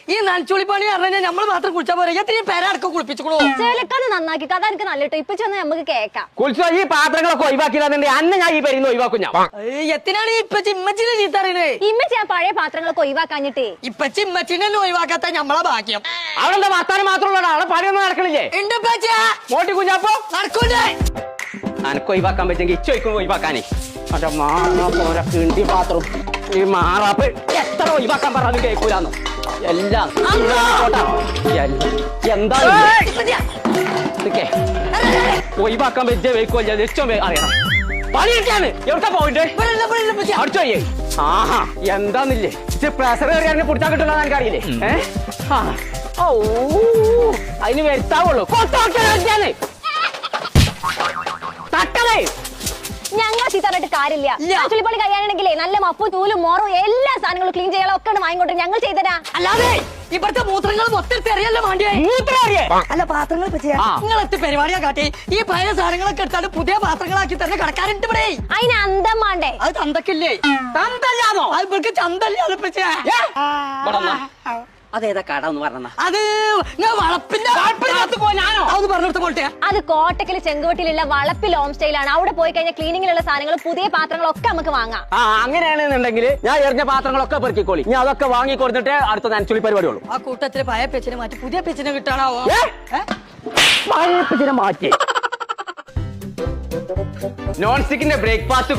ഈ നനച്ചുളി പണി പറഞ്ഞാൽ നമ്മൾ മാത്രം കുളിച്ചാൽ പോരാ എത്രയും പേരടക്കം കുളിപ്പിച്ചുകൂടോ ചേലക്കാണ് നന്നാക്കി കഥ എനിക്ക് നല്ലിട്ടോ ഇപ്പൊ ചെന്ന് നമുക്ക് കേക്കാം കുളിച്ചോ ഈ പാത്രങ്ങളൊക്കെ ഒഴിവാക്കിയില്ലാന്നുണ്ട് അന്ന് ഞാൻ ഈ പെരുന്ന് ഒഴിവാക്കും ഞാൻ എത്തിനാണ് ഇപ്പച്ചി ഇമ്മച്ചിനെ ചീത്ത അറിയണേ ഇമ്മച്ചി ആ പഴയ പാത്രങ്ങളൊക്കെ ഒഴിവാക്കാഞ്ഞിട്ടേ ഇപ്പച്ചി ഇമ്മച്ചിനെ ഒഴിവാക്കാത്ത നമ്മളെ ഭാഗ്യം. അവളെന്താ വർത്താനം മാത്രമുള്ള അവളെ പണിയൊന്നും നടക്കണില്ലേ ഉണ്ട് ഇപ്പച്ചിയാ മോട്ടി കുഞ്ഞാപ്പോ നടക്കൂലേ അനക്ക് ഒഴിവാക്കാൻ പറ്റുമെങ്കിൽ ഇച്ചൊഴിക്കും ഒഴിവാക്കാനേ അതെ മാറാ പോരാ കിണ്ടി പാത്രം ഈ മാറാപ്പ് എത്ര ഒഴിവാക്കാൻ പറഞ്ഞാലും കേൾക്കൂലെന്ന് എല്ലാം എന്താ ഇതൊക്കെ ഒഴിവാക്കാൻ പറ്റിയ വെയ്ക്കുമല്ല ലക്ഷം അറിയണം പണിയൊക്കെയാണ് എവിടെ പോയിട്ട് അടിച്ചോയ്യേ ആഹാ എന്താന്നില്ലേ പ്രഷർ കയറിയാൽ പിടിച്ചാൽ കിട്ടുന്ന എനിക്കറിയില്ലേ ഓ അതിന് വരുത്താവുള്ളൂ കൊത്തോക്കാണ് തട്ടലേ ഞങ്ങൾ ചീത്തറിട്ട് കാര്യമില്ല ചുള്ളിപ്പള്ളി കഴിയാണെങ്കിലേ നല്ല മപ്പും തൂലും മോറും എല്ലാ സാധനങ്ങളും ക്ലീൻ ചെയ്യാനൊക്കെ വാങ്ങിക്കൊണ്ട് ഞങ്ങൾ ചെയ്തരാ. അല്ലാതെ ഇവിടുത്തെ മൂത്രങ്ങൾ മൊത്തം അറിയല്ലോ വേണ്ടിയേ അല്ല പാത്രങ്ങൾ നിങ്ങൾ എത്തി പരിപാടിയാ കാട്ടി ഈ പഴയ സാധനങ്ങളൊക്കെ എടുത്താൽ പുതിയ പാത്രങ്ങളാക്കി തന്നെ കടക്കാറുണ്ട് ഇവിടെ. അതിന് അന്തം വേണ്ടേ? അത് തന്തക്കില്ലേ? തന്തല്ലാന്നോ? അത് ഇവർക്ക് ചന്തല്ലാതെ അതേതാ കട എന്ന് പറഞ്ഞ അത് വളപ്പിന്റെ അതൊന്ന് പറഞ്ഞെടുത്ത പോട്ടെ. അത് കോട്ടക്കല് ചെങ്കുവട്ടിലുള്ള വളപ്പിൽ ഹോം സ്റ്റൈലാണ്. അവിടെ പോയി കഴിഞ്ഞാൽ ക്ലീനിങ്ങിലുള്ള സാധനങ്ങൾ പുതിയ പാത്രങ്ങളൊക്കെ നമുക്ക് വാങ്ങാം. അങ്ങനെയാണെന്നുണ്ടെങ്കിൽ ഞാൻ എറിഞ്ഞ പാത്രങ്ങളൊക്കെ പെറുക്കിക്കോളി. ഞാൻ അതൊക്കെ വാങ്ങി കൊടുത്തിട്ട് അടുത്ത നനച്ചുളി പരിപാടിയുള്ളൂ. ആ കൂട്ടത്തില് പഴയ പെച്ചിനെ മാറ്റി പുതിയ പെച്ചിനെ കിട്ടാനാവോ? പഴയ പെച്ചിനെ മാറ്റി നോൺ സ്റ്റിക്കിന്റെ ബ്രേക്ക്ഫാസ്റ്റ്